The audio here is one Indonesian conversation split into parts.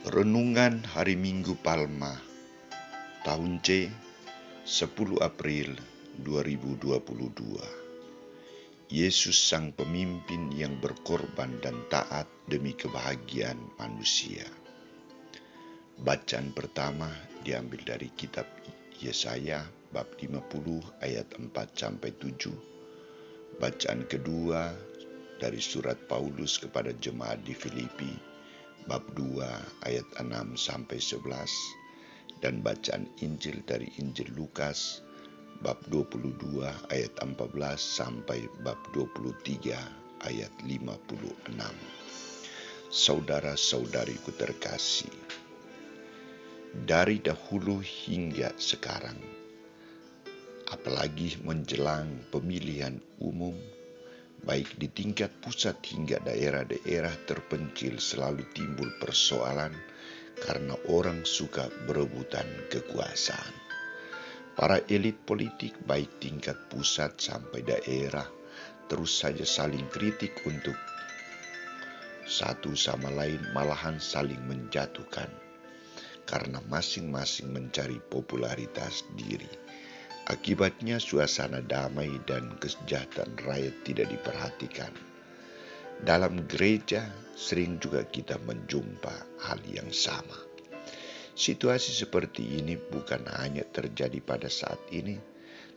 Renungan Hari Minggu Palma, tahun C, 10 April 2022. Yesus sang pemimpin yang berkorban dan taat demi kebahagiaan manusia. Bacaan pertama diambil dari kitab Yesaya bab 50 ayat 4-7. Bacaan kedua dari surat Paulus kepada jemaat di Filipi bab 2 ayat 6-11, dan bacaan Injil dari Injil Lukas bab 22 ayat 14 sampai bab 23 ayat 56. Saudara-saudariku terkasih, dari dahulu hingga sekarang, apalagi menjelang pemilihan umum, baik di tingkat pusat hingga daerah-daerah terpencil, selalu timbul persoalan karena orang suka berebutan kekuasaan. Para elit politik baik tingkat pusat sampai daerah terus saja saling kritik untuk satu sama lain, malahan saling menjatuhkan karena masing-masing mencari popularitas diri. Akibatnya suasana damai dan kesejahteraan rakyat tidak diperhatikan. Dalam gereja sering juga kita menjumpa hal yang sama. Situasi seperti ini bukan hanya terjadi pada saat ini,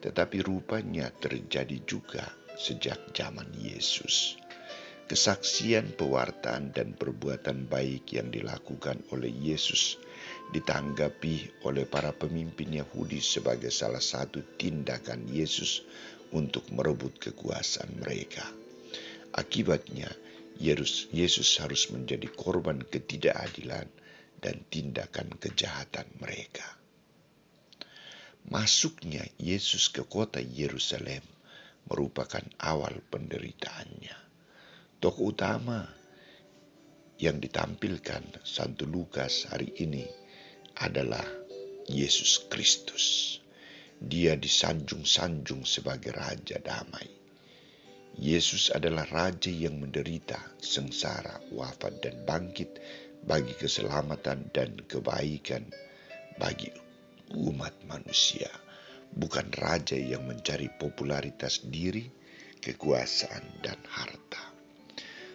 tetapi rupanya terjadi juga sejak zaman Yesus. Kesaksian, pewartaan, dan perbuatan baik yang dilakukan oleh Yesus ditanggapi oleh para pemimpin Yahudi sebagai salah satu tindakan Yesus untuk merebut kekuasaan mereka. Akibatnya, Yesus harus menjadi korban ketidakadilan dan tindakan kejahatan mereka. Masuknya Yesus ke kota Yerusalem merupakan awal penderitaannya. Tokoh utama yang ditampilkan Santo Lukas hari ini adalah Yesus Kristus. Dia disanjung-sanjung sebagai Raja Damai. Yesus adalah Raja yang menderita, sengsara, wafat, dan bangkit bagi keselamatan dan kebaikan bagi umat manusia. Bukan Raja yang mencari popularitas diri, kekuasaan, dan harta.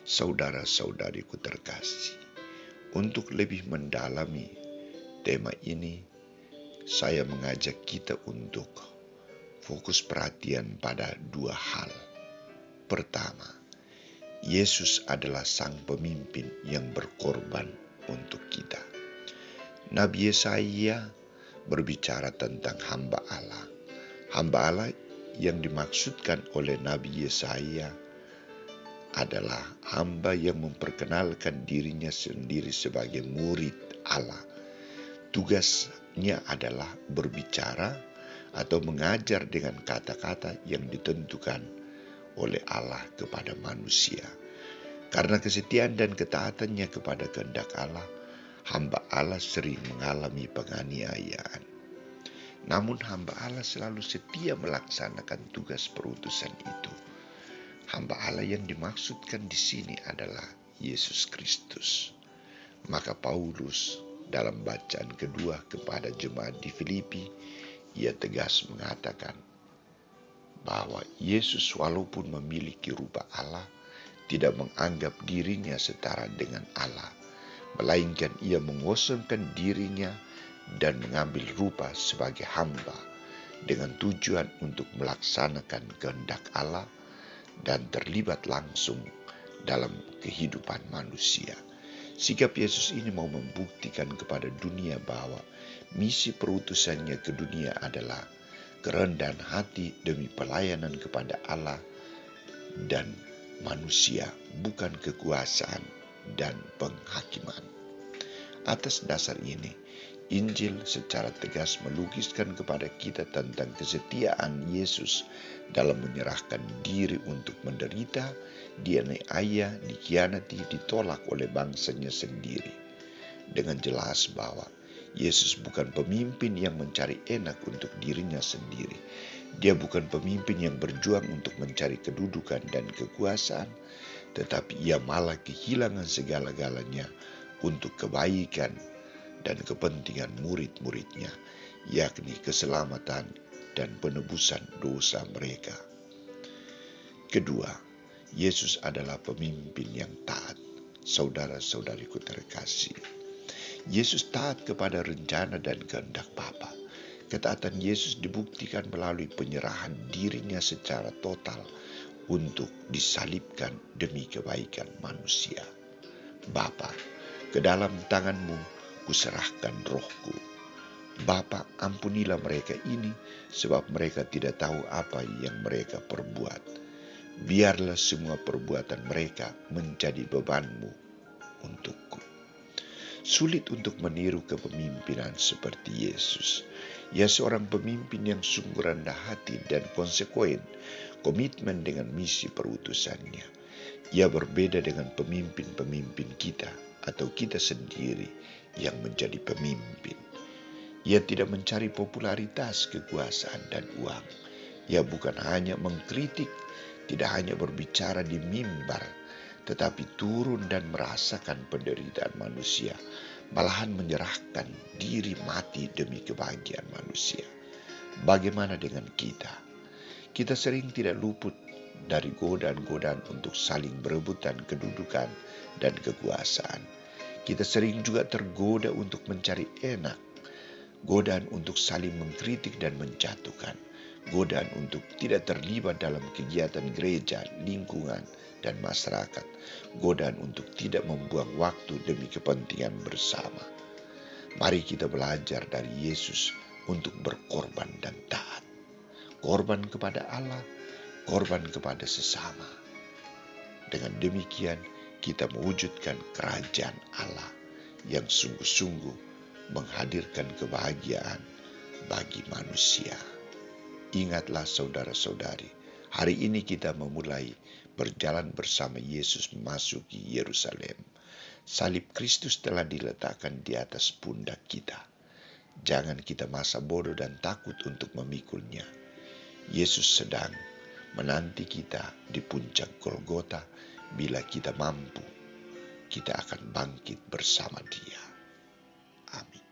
Saudara-saudariku terkasih, untuk lebih mendalami tema ini, saya mengajak kita untuk fokus perhatian pada dua hal. Pertama, Yesus adalah sang pemimpin yang berkorban untuk kita. Nabi Yesaya berbicara tentang hamba Allah. Hamba Allah yang dimaksudkan oleh Nabi Yesaya adalah hamba yang memperkenalkan dirinya sendiri sebagai murid Allah. Tugasnya adalah berbicara atau mengajar dengan kata-kata yang ditentukan oleh Allah kepada manusia. Karena kesetiaan dan ketaatannya kepada kehendak Allah, hamba Allah sering mengalami penganiayaan. Namun hamba Allah selalu setia melaksanakan tugas perutusan itu. Hamba Allah yang dimaksudkan di sini adalah Yesus Kristus. Maka Paulus dalam bacaan kedua kepada jemaat di Filipi, ia tegas mengatakan bahwa Yesus walaupun memiliki rupa Allah, tidak menganggap dirinya setara dengan Allah, melainkan ia mengosongkan dirinya dan mengambil rupa sebagai hamba dengan tujuan untuk melaksanakan kehendak Allah dan terlibat langsung dalam kehidupan manusia. Sikap Yesus ini mau membuktikan kepada dunia bahwa misi perutusannya ke dunia adalah kerendahan hati demi pelayanan kepada Allah dan manusia, bukan kekuasaan dan penghakiman. Atas dasar ini, Injil secara tegas melukiskan kepada kita tentang kesetiaan Yesus dalam menyerahkan diri untuk menderita, dianiaya, dikhianati, ditolak oleh bangsanya sendiri. Dengan jelas bahwa Yesus bukan pemimpin yang mencari enak untuk dirinya sendiri. Dia bukan pemimpin yang berjuang untuk mencari kedudukan dan kekuasaan, tetapi ia malah kehilangan segala-galanya untuk kebaikan dan kepentingan murid-muridnya, yakni keselamatan dan penebusan dosa mereka. Kedua, Yesus adalah pemimpin yang taat. Saudara-saudariku terkasih, Yesus taat kepada rencana dan kehendak Bapa. Ketaatan Yesus dibuktikan melalui penyerahan dirinya secara total untuk disalibkan demi kebaikan manusia. Bapa, ke dalam tangan-Mu kuserahkan rohku. Bapa, ampunilah mereka ini, sebab mereka tidak tahu apa yang mereka perbuat. Biarlah semua perbuatan mereka menjadi beban-Mu untukku. Sulit untuk meniru kepemimpinan seperti Yesus. Ia seorang pemimpin yang sungguh rendah hati dan konsekuen, komitmen dengan misi perutusannya. Ia berbeda dengan pemimpin-pemimpin kita atau kita sendiri yang menjadi pemimpin. Ia tidak mencari popularitas, kekuasaan, dan uang. Ia bukan hanya mengkritik, tidak hanya berbicara di mimbar, tetapi turun dan merasakan penderitaan manusia, malahan menyerahkan diri mati demi kebahagiaan manusia. Bagaimana dengan kita? Kita sering tidak luput dari godaan-godaan untuk saling berebutan kedudukan dan kekuasaan. Kita sering juga tergoda untuk mencari enak, godaan untuk saling mengkritik dan menjatuhkan, godaan untuk tidak terlibat dalam kegiatan gereja, lingkungan, dan masyarakat, godaan untuk tidak membuang waktu demi kepentingan bersama. Mari kita belajar dari Yesus untuk berkorban dan taat. Korban kepada Allah, korban kepada sesama. Dengan demikian, kita mewujudkan kerajaan Allah yang sungguh-sungguh menghadirkan kebahagiaan bagi manusia. Ingatlah saudara-saudari, hari ini kita memulai berjalan bersama Yesus memasuki Yerusalem. Salib Kristus telah diletakkan di atas pundak kita. Jangan kita masa bodoh dan takut untuk memikulnya. Yesus sedang menanti kita di puncak Golgota. Bila kita mampu, kita akan bangkit bersama Dia. Amin.